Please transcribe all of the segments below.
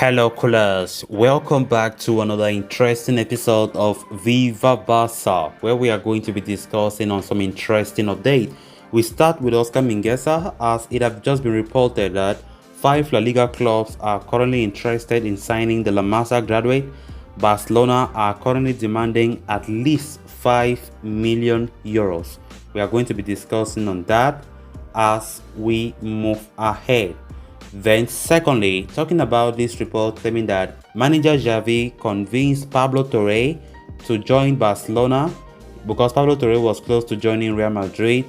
Hello, coolers. Welcome back to another interesting episode of Viva Barca, where we are going to be discussing on some interesting update. We start with Oscar Mingueza, as it has just been reported that 5 La Liga clubs are currently interested in signing the La Masia graduate. Barcelona are currently demanding at least 5 million euros. We are going to be discussing on that as we move ahead. Then, secondly, talking about this report claiming that manager Xavi convinced Pablo Torre to join Barcelona because Pablo Torre was close to joining Real Madrid,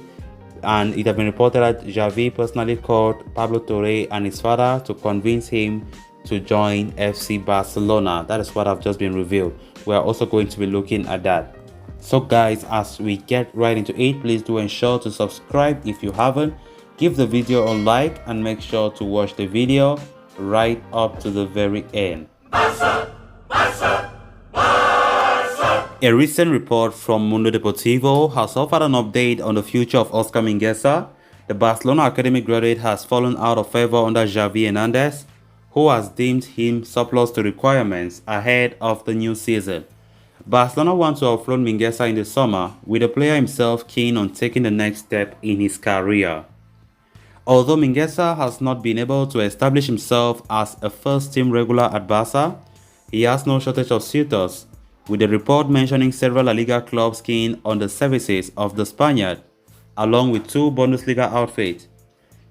and it has been reported that Xavi personally called Pablo Torre and his father to convince him to join FC Barcelona. That is what I've just been revealed. We are also going to be looking at that. So guys, as we get right into it, please do ensure to subscribe if you haven't. Give the video a like and make sure to watch the video right up to the very end. Barca, Barca, Barca. A recent report from Mundo Deportivo has offered an update on the future of Oscar Mingueza. The Barcelona academy graduate has fallen out of favor under Xavi Hernandez, who has deemed him surplus to requirements ahead of the new season. Barcelona want to offload Mingueza in the summer, with the player himself keen on taking the next step in his career. Although Mingueza has not been able to establish himself as a first-team regular at Barca, he has no shortage of suitors, with the report mentioning several La Liga clubs keen on the services of the Spaniard, along with 2 Bundesliga outfits.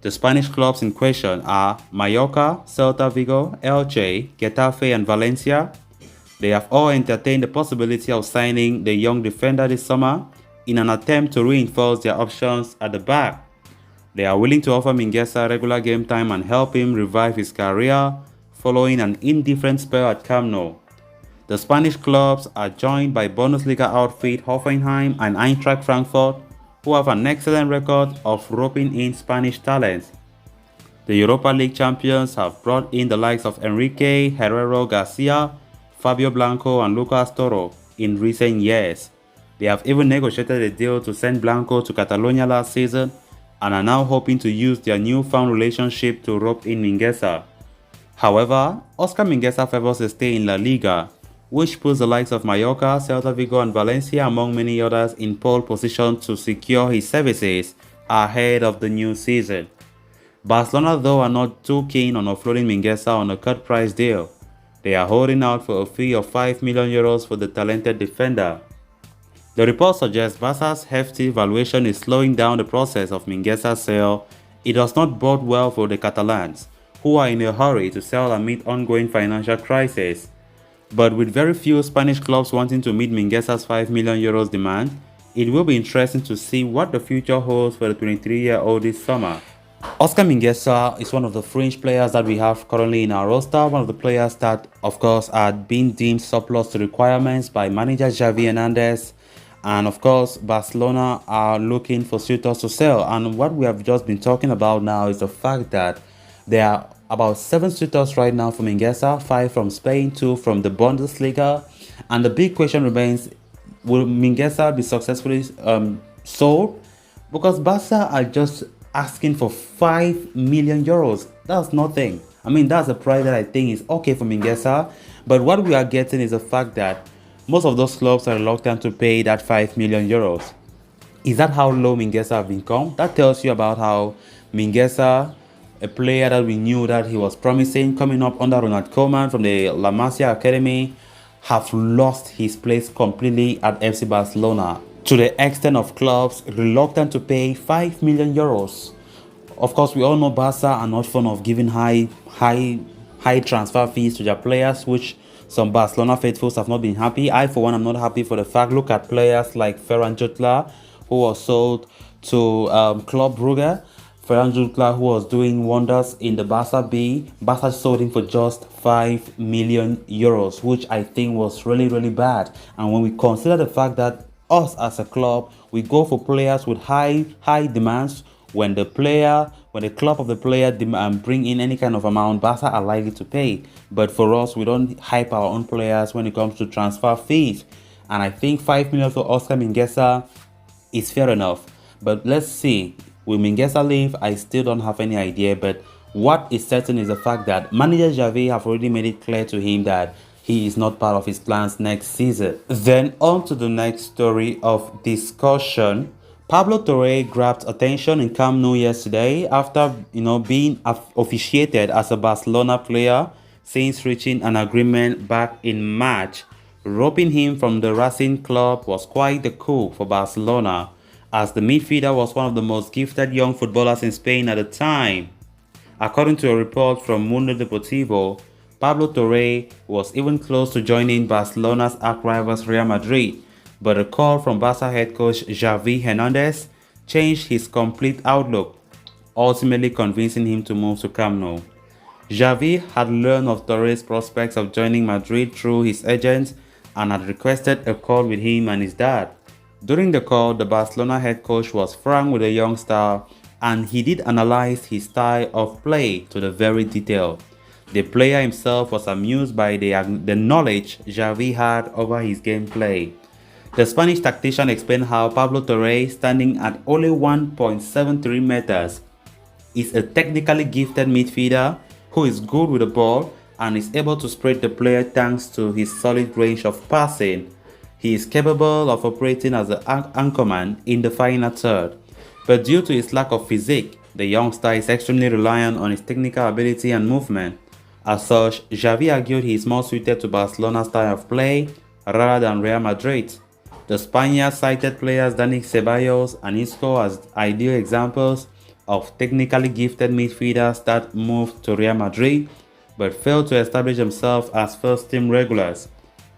The Spanish clubs in question are Mallorca, Celta Vigo, Elche, Getafe and Valencia. They have all entertained the possibility of signing the young defender this summer in an attempt to reinforce their options at the back. They are willing to offer Mingueza regular game time and help him revive his career following an indifferent spell at Camp Nou. The Spanish clubs are joined by Bundesliga outfit Hoffenheim and Eintracht Frankfurt, who have an excellent record of roping in Spanish talents. The Europa League champions have brought in the likes of Enrique Herrero Garcia, Fabio Blanco and Lucas Toro in recent years. They have even negotiated a deal to send Blanco to Catalonia last season and are now hoping to use their newfound relationship to rope in Mingueza. However, Oscar Mingueza favors a stay in La Liga, which puts the likes of Mallorca, Celta Vigo and Valencia among many others in pole position to secure his services ahead of the new season. Barcelona though are not too keen on offloading Mingueza on a cut price deal. They are holding out for a fee of 5 million euros for the talented defender. The report suggests Barca's hefty valuation is slowing down the process of Mingueza's sale. It does not bode well for the Catalans, who are in a hurry to sell amid ongoing financial crisis. But with very few Spanish clubs wanting to meet Mingueza's 5 million euros demand, it will be interesting to see what the future holds for the 23-year-old this summer. Oscar Mingueza is one of the fringe players that we have currently in our roster, one of the players that, of course, are being deemed surplus to requirements by manager Xavi Hernandez. And of course, Barcelona are looking for suitors to sell. And what we have just been talking about now is the fact that there are about 7 suitors right now for Mingueza, 5 from Spain, 2 from the Bundesliga. And the big question remains, will Mingueza be successfully sold? Because Barca are just asking for 5 million euros. That's nothing. I mean, that's a price that I think is okay for Mingueza. But what we are getting is the fact that most of those clubs are reluctant to pay that 5 million euros. Is that how low Mingueza have become? That tells you about how Mingueza, a player that we knew that he was promising, coming up under Ronald Koeman from the La Masia Academy, have lost his place completely at FC Barcelona, to the extent of clubs reluctant to pay 5 million euros. Of course, we all know Barca are not fond of giving high transfer fees to their players, which some Barcelona faithfuls have not been happy. I, for one, am not happy for the fact. Look at players like Ferran Jutgla, who was sold to Club Brugge. Ferran Jutgla, who was doing wonders in the Barca B. Barca sold him for just 5 million euros, which I think was really, really bad. And when we consider the fact that us as a club, we go for players with high demands, when the club of the player bring in any kind of amount, Barca are likely to pay. But for us, we don't hype our own players when it comes to transfer fees. And I think 5 million for Oscar Mingueza is fair enough. But let's see. Will Mingueza leave? I still don't have any idea. But What is certain is the fact that manager Xavi have already made it clear to him that he is not part of his plans next season. Then on to the next story of discussion. Pablo Torre grabbed attention in Camp Nou yesterday after being officiated as a Barcelona player since reaching an agreement back in March. Roping him from the Racing Club was quite the coup for Barcelona, as the midfielder was one of the most gifted young footballers in Spain at the time. According to a report from Mundo Deportivo, Pablo Torre was even close to joining Barcelona's arch-rivals Real Madrid, but a call from Barca head coach Xavi Hernandez changed his complete outlook, ultimately convincing him to move to Camp Nou. Xavi had learned of Torre's prospects of joining Madrid through his agents and had requested a call with him and his dad. During the call, the Barcelona head coach was frank with the young star, and he did analyze his style of play to the very detail. The player himself was amused by the knowledge Xavi had over his gameplay. The Spanish tactician explained how Pablo Torre, standing at only 1.73 meters, is a technically gifted midfielder who is good with the ball and is able to spread the player thanks to his solid range of passing. He is capable of operating as an anchorman in the final third, but due to his lack of physique, the youngster is extremely reliant on his technical ability and movement. As such, Xavi argued he is more suited to Barcelona's style of play rather than Real Madrid. The Spaniard cited players Dani Ceballos and Isco as ideal examples of technically gifted midfielders that moved to Real Madrid but failed to establish themselves as first-team regulars.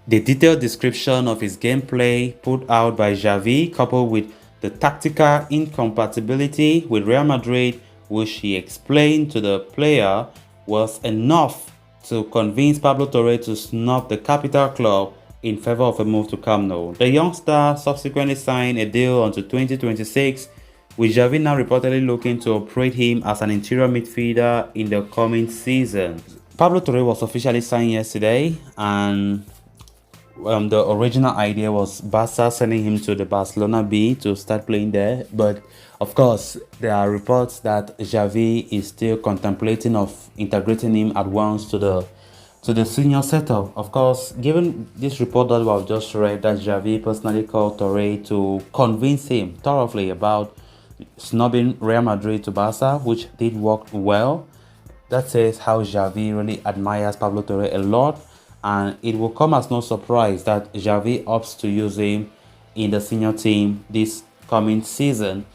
The detailed description of his gameplay put out by Xavi, coupled with the tactical incompatibility with Real Madrid, which he explained to the player, was enough to convince Pablo Torre to snub the capital club in favor of a move to Camp Nou. The youngster subsequently signed a deal until 2026, with Xavi now reportedly looking to operate him as an interior midfielder in the coming season. Pablo Torre was officially signed yesterday, and the original idea was Barca sending him to the Barcelona B to start playing there, but of course there are reports that Xavi is still contemplating of integrating him at once to the senior setup. Of course, given this report that we have just read, that Xavi personally called Torre to convince him thoroughly about snubbing Real Madrid to Barca, which did work well. That says how Xavi really admires Pablo Torre a lot, and it will come as no surprise that Xavi opts to use him in the senior team this coming season.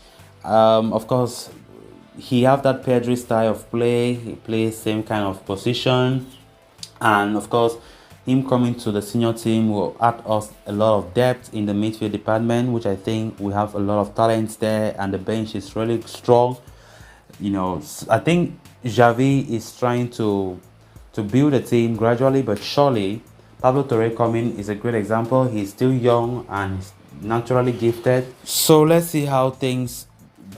Of course, he have that Pedri style of play. He plays same kind of position, and of course, him coming to the senior team will add us a lot of depth in the midfield department, which I think we have a lot of talents there, and the bench is really strong. I think Xavi is trying to build a team gradually but surely. Pablo Torre coming is a great example. He's still young and naturally gifted. So let's see how things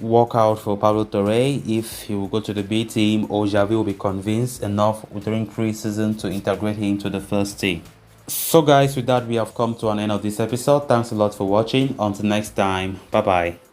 work out for Pablo Torre, if he will go to the B team or Xavi will be convinced enough during pre-season to integrate him to the first team. So guys, with that we have come to an end of this episode. Thanks a lot for watching. Until next time, bye bye.